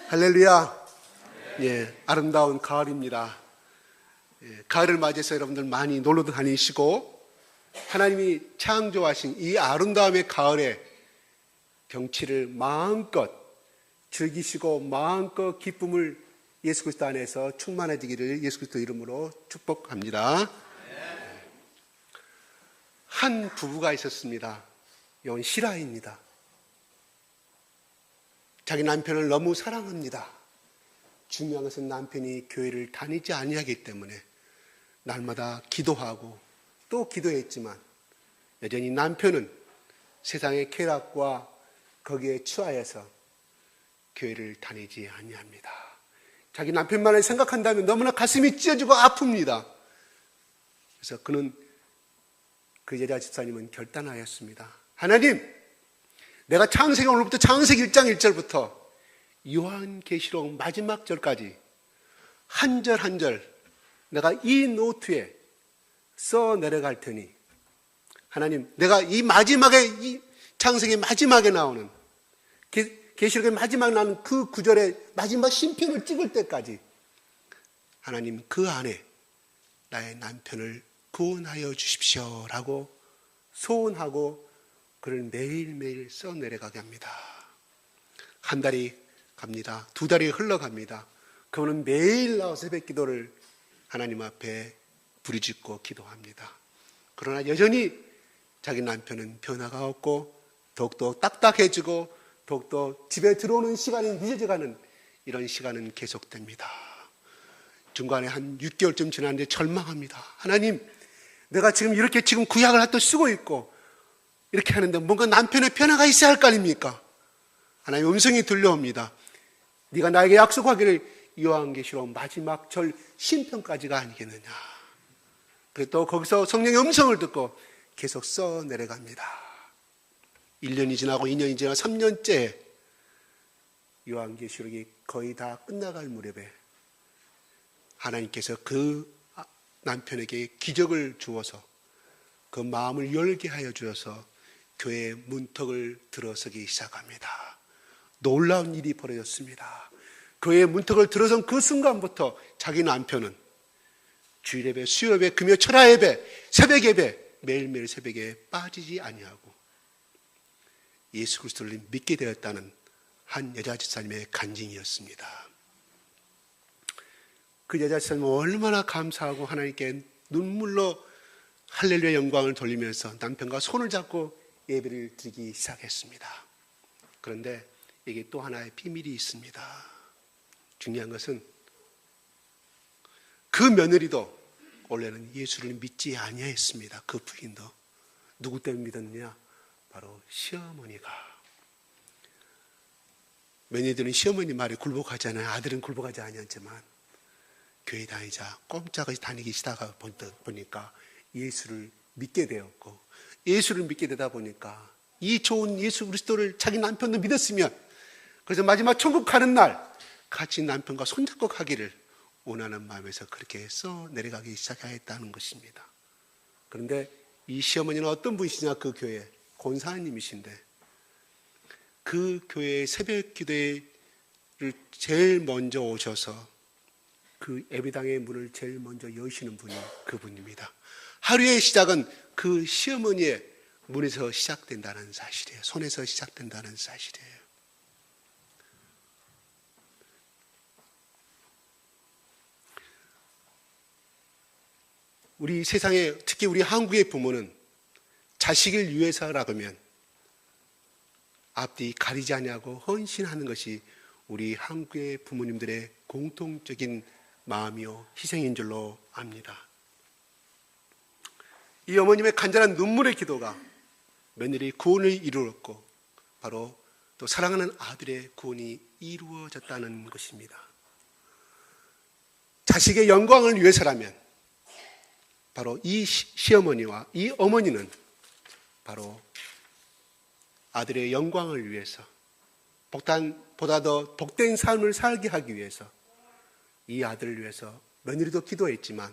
할렐루야. 예, 아름다운 가을입니다. 예, 가을을 맞이해서 여러분들 많이 놀러도 다니시고 하나님이 창조하신 이 아름다움의 가을에 경치를 마음껏 즐기시고 마음껏 기쁨을 예수 그리스도 안에서 충만해지기를 예수 그리스도 이름으로 축복합니다. 한 부부가 있었습니다. 이건 실화입니다. 자기 남편을 너무 사랑합니다. 중요한 것은 남편이 교회를 다니지 아니하기 때문에 날마다 기도하고 또 기도했지만 여전히 남편은 세상의 쾌락과 거기에 취하여서 교회를 다니지 아니합니다. 자기 남편만을 생각한다면 너무나 가슴이 찢어지고 아픕니다. 그래서 그 여자 집사님은 결단하였습니다. 하나님, 내가 창세기 오늘부터 창세기 1장 1절부터 요한계시록 마지막 절까지 한 절 한 절 내가 이 노트에 써 내려갈 테니 하나님, 내가 이 마지막에 이 창세기 마지막에 나오는 계시록의 마지막에 나오는 그 구절의 마지막 심편을 찍을 때까지 하나님 그 안에 나의 남편을 구원하여 주십시오라고 소원하고 그를 매일매일 써 내려가게 합니다. 한 달이 갑니다. 두 달이 흘러갑니다. 그분은 매일 나와서 새벽 기도를 하나님 앞에 부르짖고 기도합니다. 그러나 여전히 자기 남편은 변화가 없고 더욱더 딱딱해지고 더욱더 집에 들어오는 시간이 늦어져가는 이런 시간은 계속됩니다. 중간에 한 6개월쯤 지났는데 절망합니다. 하나님, 내가 지금 이렇게 구약을 또 쓰고 있고 이렇게 하는데 뭔가 남편의 변화가 있어야 할 거 아닙니까? 하나님의 음성이 들려옵니다. 네가 나에게 약속하기를 요한계시록 마지막 절 심편까지가 아니겠느냐. 그리고 또 거기서 성령의 음성을 듣고 계속 써 내려갑니다. 1년이 지나고 2년이 지나고 3년째 요한계시록이 거의 다 끝나갈 무렵에 하나님께서 그 남편에게 기적을 주어서 그 마음을 열게 하여 주어서 교회의 문턱을 들어서기 시작합니다. 놀라운 일이 벌어졌습니다. 교회의 문턱을 들어선 그 순간부터 자기 남편은 주일 예배, 수요 예배, 금요 철야 예배, 새벽 예배 매일매일 새벽에 빠지지 아니하고 예수 그리스도를 믿게 되었다는 한 여자 집사님의 간증이었습니다. 그 여자 집사님은 얼마나 감사하고 하나님께 눈물로 할렐루야 영광을 돌리면서 남편과 손을 잡고 예배를 드리기 시작했습니다. 그런데 이게 또 하나의 비밀이 있습니다. 중요한 것은 그 며느리도 원래는 예수를 믿지 아니했습니다. 그 부인도. 누구 때문에 믿었느냐? 바로 시어머니가. 며느리들은 시어머니 말에 굴복하잖아요. 아들은 굴복하지 않았지만 교회 다니자 꼼짝없이 다니기 시작하다 보니까 예수를 믿게 되었고 예수를 믿게 되다 보니까 이 좋은 예수 그리스도를 자기 남편도 믿었으면 그래서 마지막 천국 가는 날 같이 남편과 손잡고 가기를 원하는 마음에서 그렇게 써 내려가기 시작했다는 것입니다. 그런데 이 시어머니는 어떤 분이시냐? 그 교회 권사님이신데 그 교회의 새벽 기도를 제일 먼저 오셔서 그 예배당의 문을 제일 먼저 여시는 분이 그분입니다. 하루의 시작은 그 시어머니의 문에서 시작된다는 사실이에요. 손에서 시작된다는 사실이에요. 우리 세상에 특히 우리 한국의 부모는 자식을 위해서라고 하면 앞뒤 가리지 아니하고 헌신하는 것이 우리 한국의 부모님들의 공통적인 마음이요 희생인 줄로 압니다. 이 어머님의 간절한 눈물의 기도가 며느리 구원을 이루었고 바로 또 사랑하는 아들의 구원이 이루어졌다는 것입니다. 자식의 영광을 위해서라면 바로 이 시어머니와 이 어머니는 바로 아들의 영광을 위해서 보다 더 복된 삶을 살게 하기 위해서 이 아들을 위해서 며느리도 기도했지만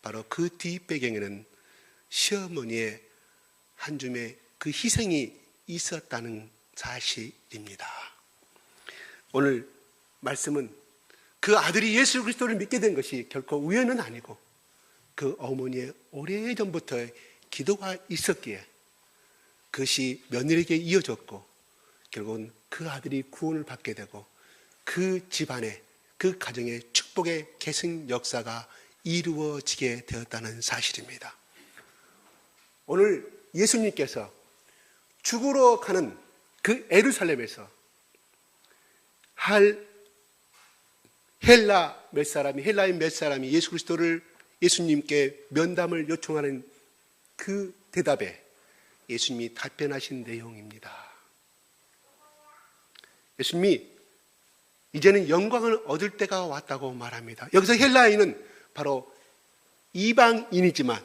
바로 그 뒷배경에는 시어머니의 한 줌의 그 희생이 있었다는 사실입니다. 오늘 말씀은 그 아들이 예수 그리스도를 믿게 된 것이 결코 우연은 아니고 그 어머니의 오래전부터의 기도가 있었기에 그것이 며느리에게 이어졌고 결국은 그 아들이 구원을 받게 되고 그 집안에 그 가정의 축복의 계승 역사가 이루어지게 되었다는 사실입니다. 오늘 예수님께서 죽으러 가는 그 예루살렘에서 헬라의 몇 사람이 예수 그리스도를 예수님께 면담을 요청하는 그 대답에 예수님이 답변하신 내용입니다. 예수님이 이제는 영광을 얻을 때가 왔다고 말합니다. 여기서 헬라인은 바로 이방인이지만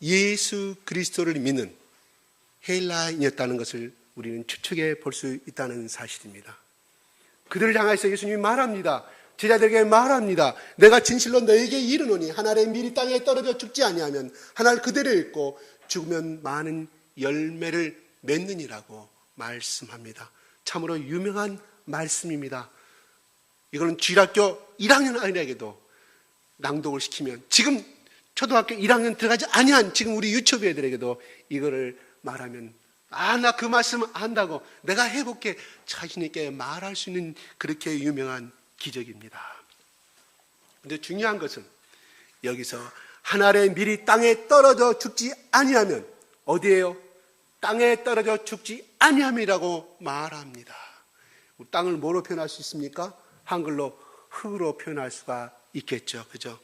예수 그리스도를 믿는 헬라인이었다는 것을 우리는 추측해 볼 수 있다는 사실입니다. 그들을 향해서 예수님이 말합니다. 제자들에게 말합니다. 내가 진실로 너에게 이르노니 한 알의 밀이 땅에 떨어져 죽지 아니하면 한 알 그대로 있고 죽으면 많은 열매를 맺느니라고 말씀합니다. 참으로 유명한 말씀입니다. 이거는 주일학교 1학년 아이에게도 낭독을 시키면 지금 초등학교 1학년 들어가지 아니한 지금 우리 유치부 애들에게도 이거를 말하면 나 그 말씀 안다고 내가 해볼게 자신 있게 말할 수 있는 그렇게 유명한 기적입니다. 그런데 중요한 것은 여기서 한 알의 밀이 땅에 떨어져 죽지 아니하면 어디에요? 땅에 떨어져 죽지 아니함이라고 말합니다. 땅을 뭐로 표현할 수 있습니까? 한글로 흙으로 표현할 수가 있겠죠. 그죠?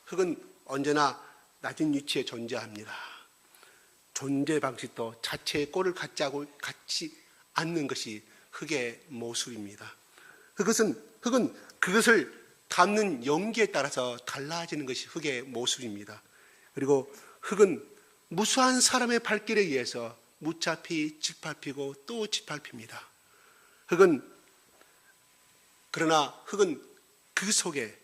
흙은 언제나 낮은 위치에 존재합니다. 존재 방식도 자체의 꼴을 갖지 않는 것이 흙의 모습입니다. 흙은 그것을 담는 용기에 따라서 달라지는 것이 흙의 모습입니다. 그리고 흙은 무수한 사람의 발길에 의해서 무차피 짓밟히고 또 짓밟힙니다. 그러나 흙은 그 속에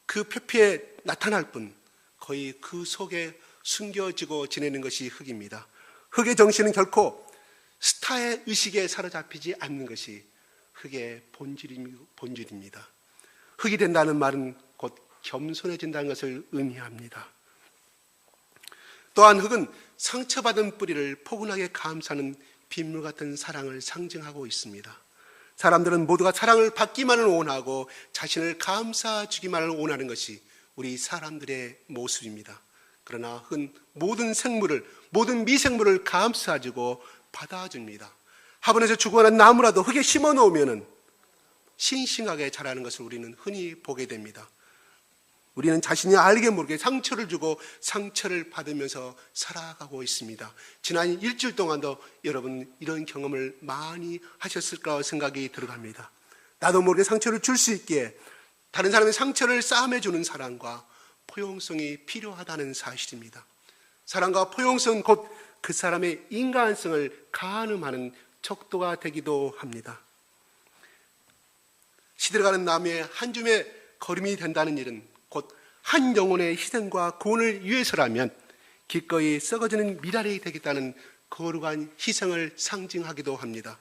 그 표피에 나타날 뿐 거의 그 속에 숨겨지고 지내는 것이 흙입니다. 흙의 정신은 결코 스타의 의식에 사로잡히지 않는 것이 흙의 본질입니다. 흙이 된다는 말은 곧 겸손해진다는 것을 의미합니다. 또한 흙은 상처받은 뿌리를 포근하게 감싸는 빗물 같은 사랑을 상징하고 있습니다. 사람들은 모두가 사랑을 받기만을 원하고 자신을 감싸주기만을 원하는 것이 우리 사람들의 모습입니다. 그러나 흙은 모든 미생물을 감싸주고 받아줍니다. 화분에서 죽어가는 나무라도 흙에 심어 놓으면 싱싱하게 자라는 것을 우리는 흔히 보게 됩니다. 우리는 자신이 알게 모르게 상처를 주고 상처를 받으면서 살아가고 있습니다. 지난 일주일 동안도 여러분 이런 경험을 많이 하셨을 거라고 생각이 들어갑니다. 나도 모르게 상처를 줄 수 있기에 다른 사람의 상처를 싸매주는 사랑과 포용성이 필요하다는 사실입니다. 사랑과 포용성은 곧 그 사람의 인간성을 가늠하는 척도가 되기도 합니다. 시들어가는 나무에 한 줌의 거름이 된다는 일은 곧 한 영혼의 희생과 구원을 위해서라면 기꺼이 썩어지는 미랄이 되겠다는 거룩한 희생을 상징하기도 합니다.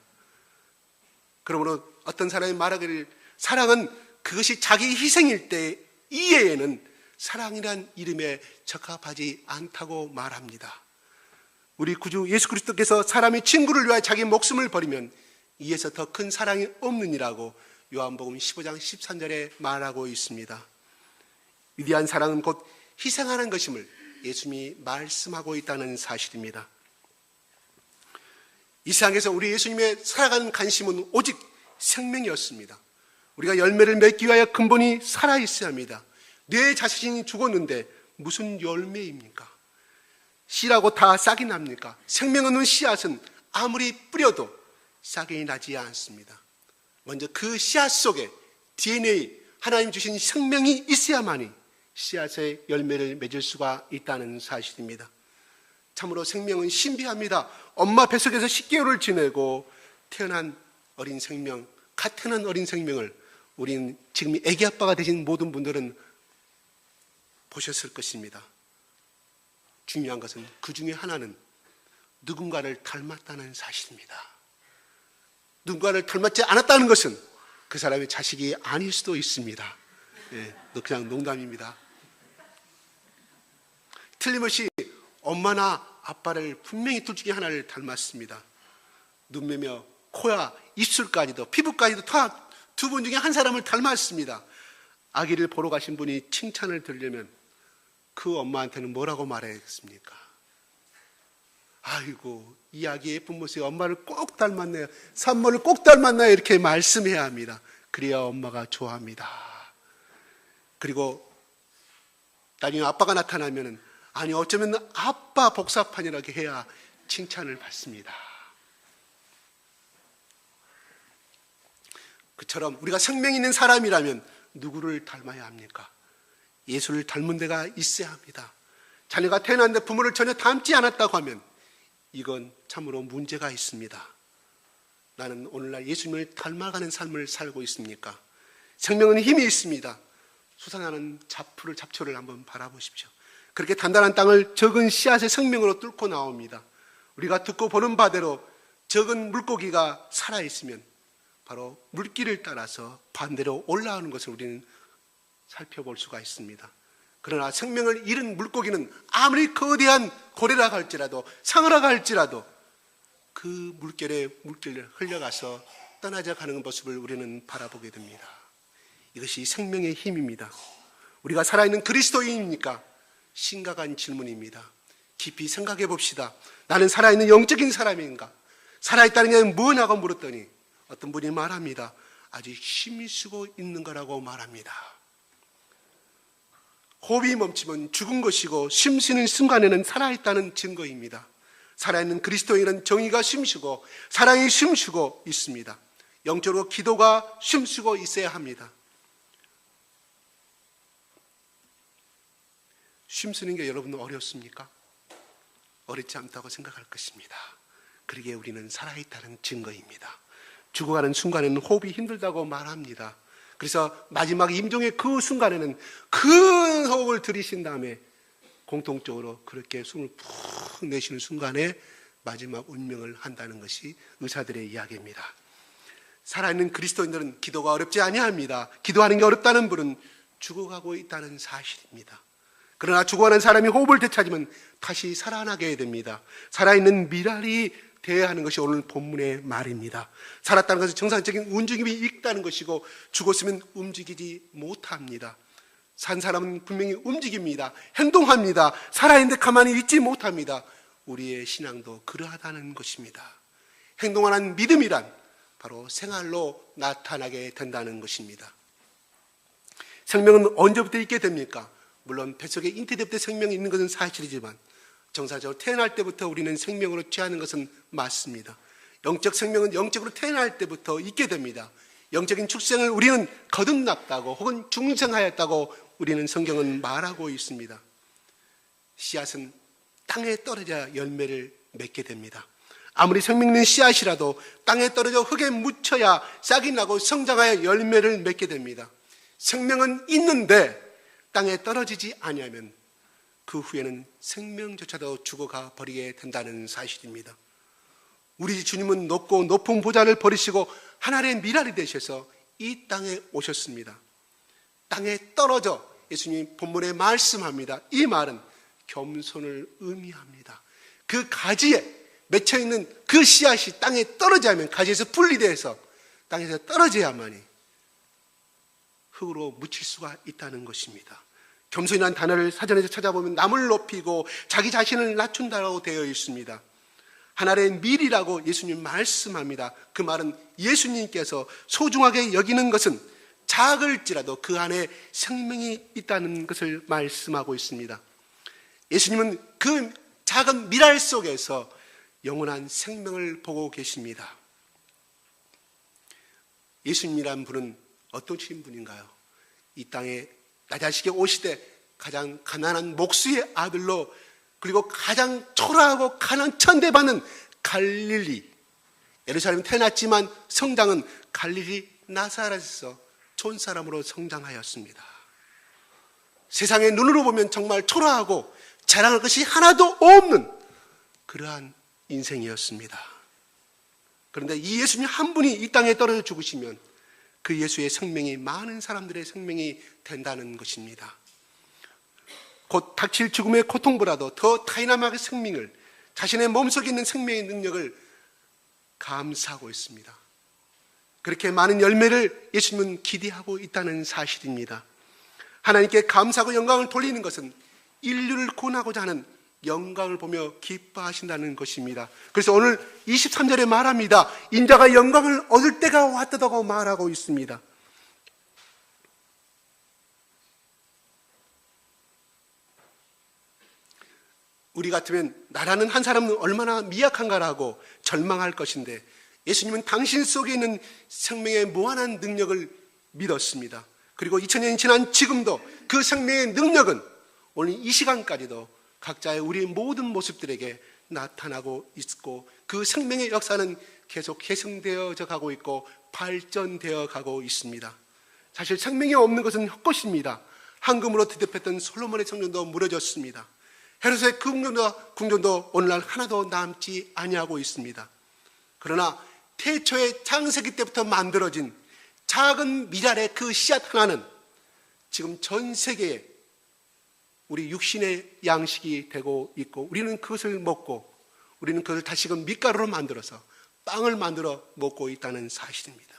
그러므로 어떤 사람이 말하기를 사랑은 그것이 자기 희생일 때 이외에는 사랑이란 이름에 적합하지 않다고 말합니다. 우리 구주 예수 그리스도께서 사람이 친구를 위하여 자기 목숨을 버리면 이에서 더 큰 사랑이 없느니라고 요한복음 15장 13절에 말하고 있습니다. 위대한 사랑은 곧 희생하는 것임을 예수님이 말씀하고 있다는 사실입니다. 이 세상에서 우리 예수님의 살아가는 관심은 오직 생명이었습니다. 우리가 열매를 맺기 위하여 근본이 살아있어야 합니다. 내 자신이 죽었는데 무슨 열매입니까? 씨라고 다 싹이 납니까? 생명 없는 씨앗은 아무리 뿌려도 싹이 나지 않습니다. 먼저 그 씨앗 속에 DNA, 하나님 주신 생명이 있어야만이 씨앗의 열매를 맺을 수가 있다는 사실입니다. 참으로 생명은 신비합니다. 엄마 뱃속에서 10개월을 지내고 태어난 어린 생명, 갓 태어난 어린 생명을 우리는 지금 애기 아빠가 되신 모든 분들은 보셨을 것입니다. 중요한 것은 그 중에 하나는 누군가를 닮았다는 사실입니다. 누군가를 닮았지 않았다는 것은 그 사람의 자식이 아닐 수도 있습니다. 그냥 농담입니다. 틀림없이 엄마나 아빠를 분명히 둘 중에 하나를 닮았습니다. 눈매며 코야 입술까지도 피부까지도 다 두 분 중에 한 사람을 닮았습니다. 아기를 보러 가신 분이 칭찬을 들으려면 그 엄마한테는 뭐라고 말해야겠습니까? 아이고, 이 아기의 예쁜 모습이 엄마를 꼭 닮았네요, 산모를 꼭 닮았나요, 이렇게 말씀해야 합니다. 그래야 엄마가 좋아합니다. 그리고 나중에 아빠가 나타나면 아니 어쩌면 아빠 복사판이라고 해야 칭찬을 받습니다. 그처럼 우리가 생명이 있는 사람이라면 누구를 닮아야 합니까? 예수를 닮은 데가 있어야 합니다. 자녀가 태어났는데 부모를 전혀 닮지 않았다고 하면 이건 참으로 문제가 있습니다. 나는 오늘날 예수님을 닮아가는 삶을 살고 있습니까? 생명은 힘이 있습니다. 솟아나는 잡초를 한번 바라보십시오. 그렇게 단단한 땅을 적은 씨앗의 생명으로 뚫고 나옵니다. 우리가 듣고 보는 바대로 적은 물고기가 살아있으면 바로 물길을 따라서 반대로 올라오는 것을 우리는 살펴볼 수가 있습니다. 그러나 생명을 잃은 물고기는 아무리 거대한 고래라고 할지라도 상어라고 할지라도 그 물길을 흘려가서 떠나져 가는 모습을 우리는 바라보게 됩니다. 이것이 생명의 힘입니다. 우리가 살아있는 그리스도인입니까? 심각한 질문입니다. 깊이 생각해 봅시다. 나는 살아있는 영적인 사람인가? 살아있다는 게 뭐냐고 물었더니 어떤 분이 말합니다. 아직 힘이 쓰고 있는 거라고 말합니다. 호흡이 멈추면 죽은 것이고 숨 쉬는 순간에는 살아있다는 증거입니다. 살아있는 그리스도인은 정의가 숨쉬고 사랑이 숨쉬고 있습니다. 영적으로 기도가 숨쉬고 있어야 합니다. 숨쉬는 게 여러분 어렵습니까? 어렵지 않다고 생각할 것입니다. 그러기에 우리는 살아있다는 증거입니다. 죽어가는 순간에는 호흡이 힘들다고 말합니다. 그래서 마지막 임종의 그 순간에는 큰 호흡을 들이신 다음에 공통적으로 그렇게 숨을 푹 내쉬는 순간에 마지막 운명을 한다는 것이 의사들의 이야기입니다. 살아있는 그리스도인들은 기도가 어렵지 아니합니다. 기도하는 게 어렵다는 분은 죽어가고 있다는 사실입니다. 그러나 죽어가는 사람이 호흡을 되찾으면 다시 살아나게 됩니다. 살아있는 미랄이 되어야 하는 것이 오늘 본문의 말입니다. 살았다는 것은 정상적인 움직임이 있다는 것이고 죽었으면 움직이지 못합니다. 산 사람은 분명히 움직입니다. 행동합니다. 살아있는데 가만히 있지 못합니다. 우리의 신앙도 그러하다는 것입니다. 행동하는 믿음이란 바로 생활로 나타나게 된다는 것입니다. 생명은 언제부터 있게 됩니까? 물론 뱃속에 잉태될 때 생명이 있는 것은 사실이지만 정사적으로 태어날 때부터 우리는 생명으로 취하는 것은 맞습니다. 영적 생명은 영적으로 태어날 때부터 있게 됩니다. 영적인 출생을 우리는 거듭났다고 혹은 중생하였다고 우리는 성경은 말하고 있습니다. 씨앗은 땅에 떨어져 열매를 맺게 됩니다. 아무리 생명 있는 씨앗이라도 땅에 떨어져 흙에 묻혀야 싹이 나고 성장하여 열매를 맺게 됩니다. 생명은 있는데 땅에 떨어지지 아니하면 그 후에는 생명조차도 죽어가 버리게 된다는 사실입니다. 우리 주님은 높고 높은 보좌를 버리시고 하늘의 미랄이 되셔서 이 땅에 오셨습니다. 땅에 떨어져 예수님 본문에 말씀합니다. 이 말은 겸손을 의미합니다. 그 가지에 맺혀있는 그 씨앗이 땅에 떨어져야만, 가지에서 분리돼서 땅에서 떨어져야만이 흙으로 묻힐 수가 있다는 것입니다. 겸손이라는 단어를 사전에서 찾아보면 남을 높이고 자기 자신을 낮춘다고 되어 있습니다. 하늘의 밀이라고 예수님 말씀합니다. 그 말은 예수님께서 소중하게 여기는 것은 작을지라도 그 안에 생명이 있다는 것을 말씀하고 있습니다. 예수님은 그 작은 밀알 속에서 영원한 생명을 보고 계십니다. 예수님이란 분은 어떠신 분인가요? 이 땅에 나자식에 오시되 가장 가난한 목수의 아들로, 그리고 가장 초라하고 가난 천대받는 갈릴리, 예루살렘에 태어났지만 성장은 갈릴리 나사렛에서 촌사람으로 성장하였습니다. 세상의 눈으로 보면 정말 초라하고 자랑할 것이 하나도 없는 그러한 인생이었습니다. 그런데 이 예수님 한 분이 이 땅에 떨어져 죽으시면 그 예수의 생명이 많은 사람들의 생명이 된다는 것입니다. 곧 닥칠 죽음의 고통보다도 더 다이나믹한 생명을, 자신의 몸속에 있는 생명의 능력을 감사하고 있습니다. 그렇게 많은 열매를 예수님은 기대하고 있다는 사실입니다. 하나님께 감사하고 영광을 돌리는 것은 인류를 구원하고자 하는 영광을 보며 기뻐하신다는 것입니다. 그래서 오늘 23절에 말합니다. 인자가 영광을 얻을 때가 왔다고 말하고 있습니다. 우리 같으면 나라는 한 사람은 얼마나 미약한가라고 절망할 것인데, 예수님은 당신 속에 있는 생명의 무한한 능력을 믿었습니다. 그리고 2000년이 지난 지금도 그 생명의 능력은 오늘 이 시간까지도 각자의 우리의 모든 모습들에게 나타나고 있고, 그 생명의 역사는 계속 계승되어져 가고 있고 발전되어 가고 있습니다. 사실 생명이 없는 것은 헛것입니다. 황금으로 대접했던 솔로몬의 성전도 무너졌습니다. 헤롯의 궁전도 오늘날 하나도 남지 아니하고 있습니다. 그러나 태초의 창세기 때부터 만들어진 작은 미랄의 그 씨앗 하나는 지금 전 세계에 우리 육신의 양식이 되고 있고, 우리는 그것을 먹고, 우리는 그것을 다시금 밀가루로 만들어서 빵을 만들어 먹고 있다는 사실입니다.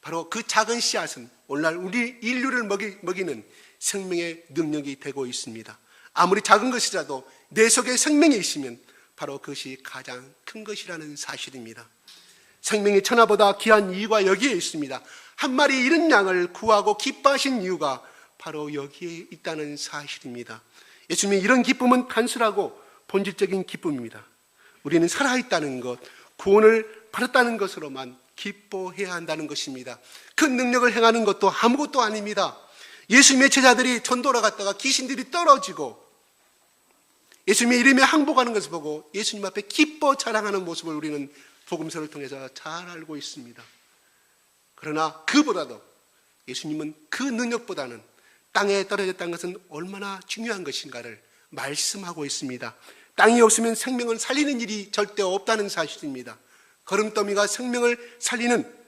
바로 그 작은 씨앗은 오늘날 우리 인류를 먹이는 생명의 능력이 되고 있습니다. 아무리 작은 것이라도 내 속에 생명이 있으면 바로 그것이 가장 큰 것이라는 사실입니다. 생명이 천하보다 귀한 이유가 여기에 있습니다. 한 마리 잃은 양을 구하고 기뻐하신 이유가 바로 여기에 있다는 사실입니다. 예수님의 이런 기쁨은 단순하고 본질적인 기쁨입니다. 우리는 살아있다는 것, 구원을 받았다는 것으로만 기뻐해야 한다는 것입니다. 그 능력을 행하는 것도 아무것도 아닙니다. 예수님의 제자들이 전도를 갔다가 귀신들이 떨어지고 예수님의 이름에 항복하는 것을 보고 예수님 앞에 기뻐 자랑하는 모습을 우리는 복음서를 통해서 잘 알고 있습니다. 그러나 그보다도 예수님은 그 능력보다는 땅에 떨어졌다는 것은 얼마나 중요한 것인가를 말씀하고 있습니다. 땅이 없으면 생명을 살리는 일이 절대 없다는 사실입니다. 거름더미가 생명을 살리는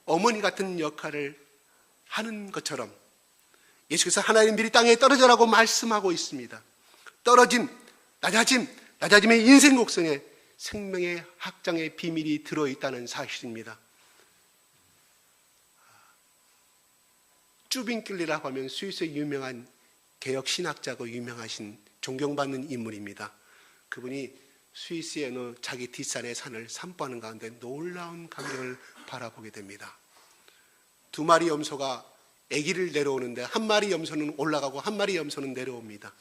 어머니 같은 역할을 하는 것처럼 예수께서 하나님 미리 땅에 떨어져라고 말씀하고 있습니다. 낮아짐의 인생 곡선에 생명의 확장의 비밀이 들어있다는 사실입니다. 쭈빙길리라고 하면 스위스의 유명한 개혁신학자고 유명하신 존경받는 인물입니다. 그분이 스위스의 어느 자기 뒷산의 산을 산보하는 가운데 놀라운 광경을 바라보게 됩니다. 두 마리 염소가 아기를 내려오는데 한 마리 염소는 올라가고 한 마리 염소는 내려옵니다.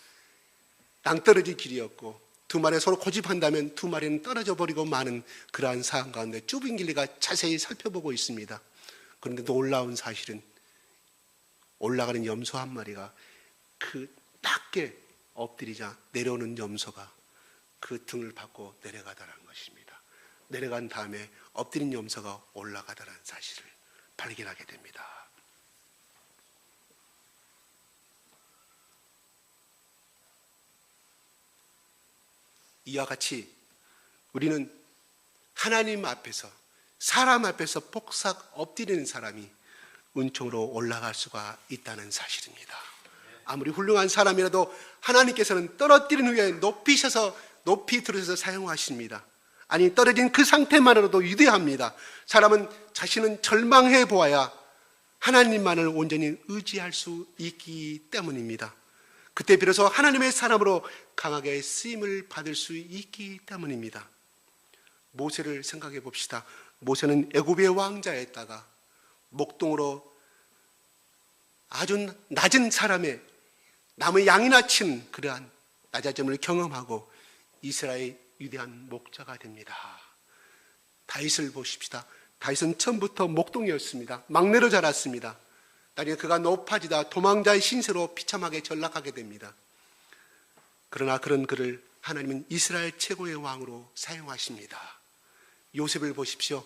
낭떠러지 길이었고 두 마리 서로 고집한다면 두 마리는 떨어져 버리고 마는 그러한 상황 가운데 쭈빙길리가 자세히 살펴보고 있습니다. 그런데 놀라운 사실은 올라가는 염소 한 마리가 그 낮게 엎드리자 내려오는 염소가 그 등을 받고 내려가더라는 것입니다. 내려간 다음에 엎드린 염소가 올라가더라는 사실을 발견하게 됩니다. 이와 같이 우리는 하나님 앞에서, 사람 앞에서 폭삭 엎드리는 사람이 은총으로 올라갈 수가 있다는 사실입니다. 아무리 훌륭한 사람이라도 하나님께서는 떨어뜨린 후에 높이 들으셔서 사용하십니다. 아니, 떨어진 그 상태만으로도 위대합니다. 사람은 자신은 절망해 보아야 하나님만을 온전히 의지할 수 있기 때문입니다. 그때 비로소 하나님의 사람으로 강하게 쓰임을 받을 수 있기 때문입니다. 모세를 생각해 봅시다. 모세는 애굽의 왕자였다가 목동으로 아주 낮은 사람의 나무 양이나 친 그러한 낮아짐을 경험하고 이스라엘의 위대한 목자가 됩니다. 다윗을 보십시다. 다윗은 처음부터 목동이었습니다. 막내로 자랐습니다. 나중에 그가 높아지다 도망자의 신세로 비참하게 전락하게 됩니다. 그러나 그런 그를 하나님은 이스라엘 최고의 왕으로 사용하십니다. 요셉을 보십시오.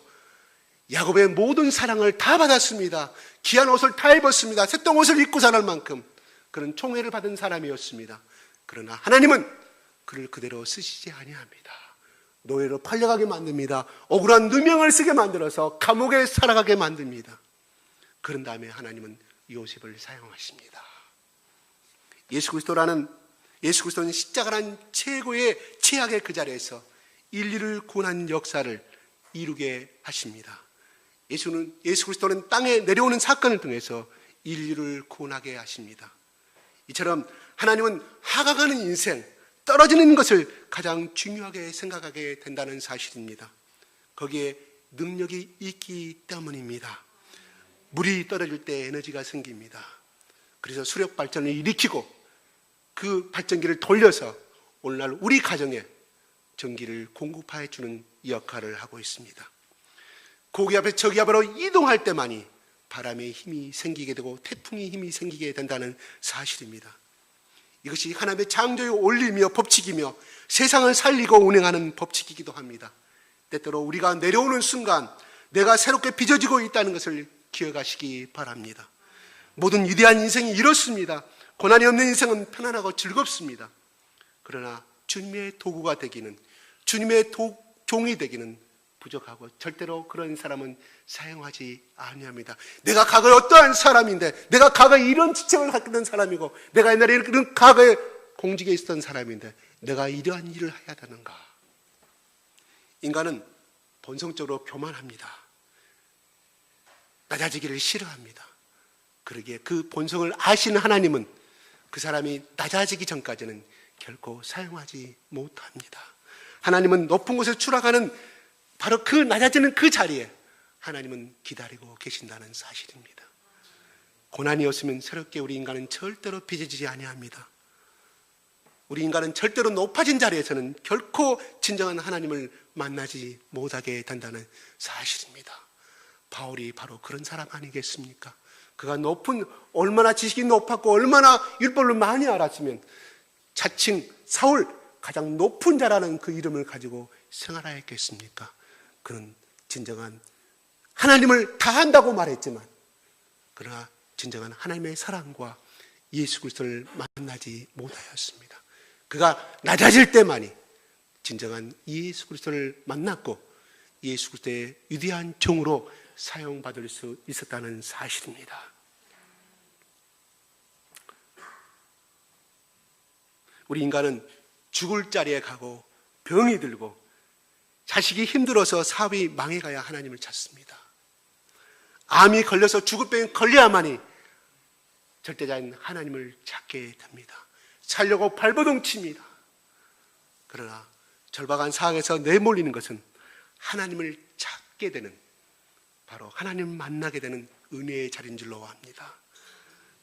야곱의 모든 사랑을 다 받았습니다. 귀한 옷을 다 입었습니다. 새똥 옷을 입고 자랄 만큼 그런 총애를 받은 사람이었습니다. 그러나 하나님은 그를 그대로 쓰시지 아니합니다. 노예로 팔려가게 만듭니다. 억울한 누명을 쓰게 만들어서 감옥에 살아가게 만듭니다. 그런 다음에 하나님은 요셉을 사용하십니다. 예수 그리스도는 십자가라는 최고의 최악의 그 자리에서 인류를 구원한 역사를 이루게 하십니다. 예수 그리스도는 땅에 내려오는 사건을 통해서 인류를 구원하게 하십니다. 이처럼 하나님은 하강하는 인생, 떨어지는 것을 가장 중요하게 생각하게 된다는 사실입니다. 거기에 능력이 있기 때문입니다. 물이 떨어질 때 에너지가 생깁니다. 그래서 수력 발전을 일으키고 그 발전기를 돌려서 오늘날 우리 가정에 전기를 공급해 주는 역할을 하고 있습니다. 고기 앞에 저기 앞으로 이동할 때만이 바람의 힘이 생기게 되고 태풍의 힘이 생기게 된다는 사실입니다. 이것이 하나님의 창조의 원리며 법칙이며 세상을 살리고 운행하는 법칙이기도 합니다. 때때로 우리가 내려오는 순간 내가 새롭게 빚어지고 있다는 것을 기억하시기 바랍니다. 모든 위대한 인생이 이렇습니다. 고난이 없는 인생은 편안하고 즐겁습니다. 그러나 주님의 도구가 되기는, 주님의 종이 되기는 부족하고 절대로 그런 사람은 사용하지 아니합니다. 내가 과거에 어떠한 사람인데, 내가 과거에 이런 지책을 갖게 된 사람이고, 내가 옛날에 이런 과거에 공직에 있었던 사람인데 내가 이러한 일을 해야 되는가? 인간은 본성적으로 교만합니다. 낮아지기를 싫어합니다. 그러기에 그 본성을 아시는 하나님은 그 사람이 낮아지기 전까지는 결코 사용하지 못합니다. 하나님은 높은 곳에 추락하는 바로 그 낮아지는 그 자리에 하나님은 기다리고 계신다는 사실입니다. 고난이 없으면 새롭게 우리 인간은 절대로 빚어지지 아니합니다. 우리 인간은 절대로 높아진 자리에서는 결코 진정한 하나님을 만나지 못하게 된다는 사실입니다. 바울이 바로 그런 사람 아니겠습니까? 그가 얼마나 지식이 높았고 얼마나 율법을 많이 알았으면 자칭 사울, 가장 높은 자라는 그 이름을 가지고 생활하였겠습니까? 그는 진정한 하나님을 다 한다고 말했지만 그러나 진정한 하나님의 사랑과 예수 그리스도를 만나지 못하였습니다. 그가 낮아질 때만이 진정한 예수 그리스도를 만났고 예수 그리스도의 위대한 종으로 사용받을 수 있었다는 사실입니다. 우리 인간은 죽을 자리에 가고 병이 들고 자식이 힘들어서 사업이 망해가야 하나님을 찾습니다. 암이 걸려서 죽을 병에 걸려야만이 절대자인 하나님을 찾게 됩니다. 살려고 발버둥 칩니다. 그러나 절박한 상황에서 내몰리는 것은 하나님을 찾게 되는, 바로 하나님을 만나게 되는 은혜의 자리인 줄로 압니다.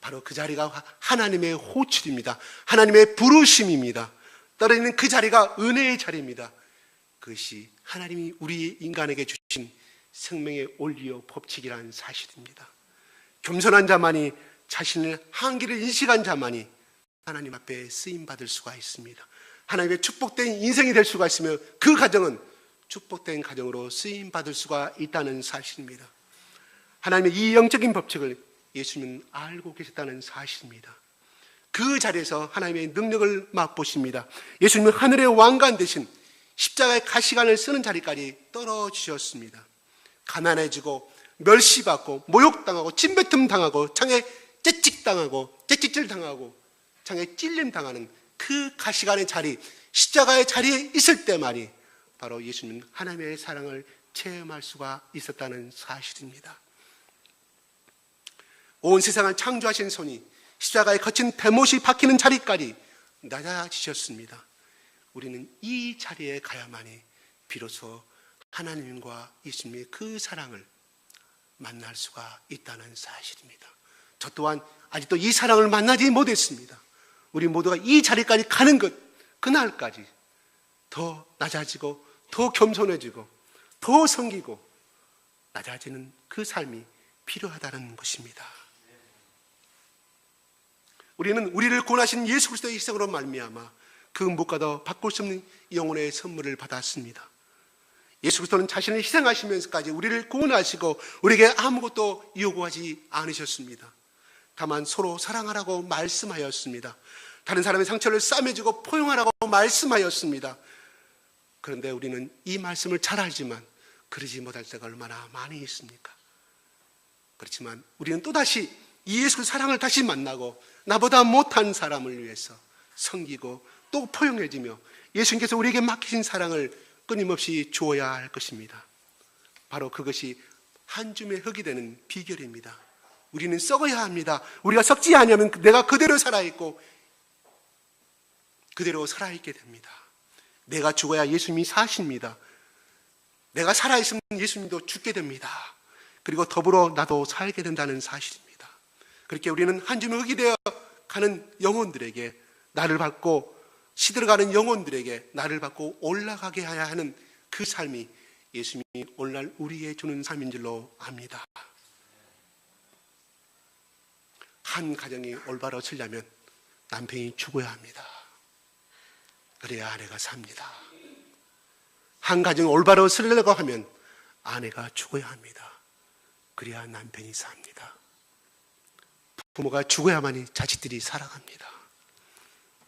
바로 그 자리가 하나님의 호출입니다. 하나님의 부르심입니다. 떨어지는 그 자리가 은혜의 자리입니다. 그것이 하나님이 우리 인간에게 주신 생명의 원리요 법칙이라는 사실입니다. 겸손한 자만이, 자신의 한계를 인식한 자만이 하나님 앞에 쓰임받을 수가 있습니다. 하나님의 축복된 인생이 될 수가 있으며 그 가정은 축복된 가정으로 쓰임받을 수가 있다는 사실입니다. 하나님의 이 영적인 법칙을 예수님은 알고 계셨다는 사실입니다. 그 자리에서 하나님의 능력을 맛보십니다. 예수님은 하늘의 왕관 대신 십자가의 가시관을 쓰는 자리까지 떨어지셨습니다. 가난해지고 멸시받고 모욕당하고 침뱉음 당하고 창에 채찍당하고 채찍질 당하고 창에 찔림 당하는 그 가시관의 자리, 십자가의 자리에 있을 때만이 바로 예수님은 하나님의 사랑을 체험할 수가 있었다는 사실입니다. 온 세상을 창조하신 손이 십자가에 거친 대못이 박히는 자리까지 낮아지셨습니다. 우리는 이 자리에 가야만이 비로소 하나님과 예수님의 그 사랑을 만날 수가 있다는 사실입니다. 저 또한 아직도 이 사랑을 만나지 못했습니다. 우리 모두가 이 자리까지 가는 것, 그날까지 더 낮아지고 더 겸손해지고 더 섬기고 낮아지는 그 삶이 필요하다는 것입니다. 우리는 우리를 구원하신 예수 그리스도의 희생으로 말미암아 그 무엇과도 바꿀 수 없는 영혼의 선물을 받았습니다. 예수 그리스도는 자신을 희생하시면서까지 우리를 구원하시고 우리에게 아무것도 요구하지 않으셨습니다. 다만 서로 사랑하라고 말씀하였습니다. 다른 사람의 상처를 싸매주고 포용하라고 말씀하였습니다. 그런데 우리는 이 말씀을 잘 알지만 그러지 못할 때가 얼마나 많이 있습니까? 그렇지만 우리는 또다시 이 예수 사랑을 다시 만나고 나보다 못한 사람을 위해서 섬기고 또 포용해지며 예수님께서 우리에게 맡기신 사랑을 끊임없이 주어야 할 것입니다. 바로 그것이 한 줌의 흙이 되는 비결입니다. 우리는 썩어야 합니다. 우리가 썩지 않으면 내가 그대로 살아있고 그대로 살아있게 됩니다. 내가 죽어야 예수님이 사십니다. 내가 살아있으면 예수님도 죽게 됩니다. 그리고 더불어 나도 살게 된다는 사실입니다. 그렇게 우리는 한 줌의 흙이 되어 가는 영혼들에게 나를 받고 시들어가는 영혼들에게 나를 받고 올라가게 해야 하는 그 삶이 예수님이 오늘날 우리에게 주는 삶인 줄로 압니다. 한 가정이 올바로 서려면 남편이 죽어야 합니다. 그래야 아내가 삽니다. 한 가정이 올바로 서려고 하면 아내가 죽어야 합니다. 그래야 남편이 삽니다. 부모가 죽어야만이 자식들이 살아갑니다.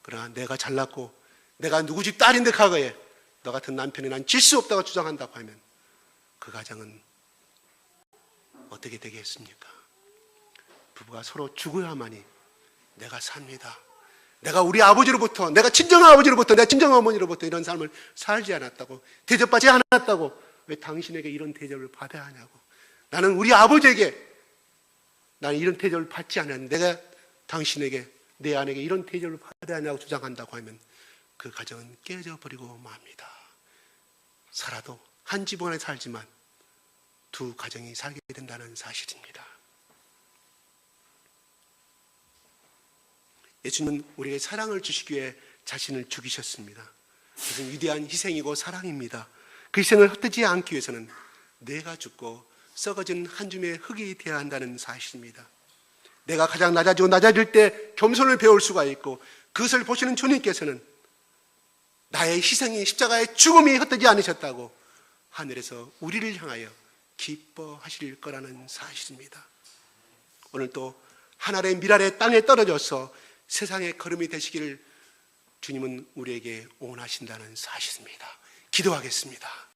그러나 내가 잘났고 내가 누구 집 딸인데 과거에 너 같은 남편이 난 질 수 없다고 주장한다고 하면 그 가정은 어떻게 되겠습니까? 부부가 서로 죽어야만이 내가 삽니다. 내가 우리 아버지로부터, 내가 친정한 아버지로부터, 내가 친정한 어머니로부터 이런 삶을 살지 않았다고, 대접받지 않았다고 왜 당신에게 이런 대접을 받아야 하냐고. 나는 우리 아버지에게 나는 이런 대접을 받지 않았는데 내가 당신에게, 내 아내에게 이런 대접을 받아야 하냐고 주장한다고 하면 그 가정은 깨져버리고 맙니다. 살아도 한 집안에 살지만 두 가정이 살게 된다는 사실입니다. 예수님은 우리에게 사랑을 주시기 위해 자신을 죽이셨습니다. 그것은 위대한 희생이고 사랑입니다. 그 희생을 헛되지 않기 위해서는 내가 죽고 썩어진 한 줌의 흙이 되어야 한다는 사실입니다. 내가 가장 낮아지고 낮아질 때 겸손을 배울 수가 있고 그것을 보시는 주님께서는 나의 희생이 십자가의 죽음이 헛되지 않으셨다고 하늘에서 우리를 향하여 기뻐하실 거라는 사실입니다. 오늘 또 하늘의 밀알의 땅에 떨어져서 세상의 걸음이 되시기를 주님은 우리에게 원하신다는 사실입니다. 기도하겠습니다.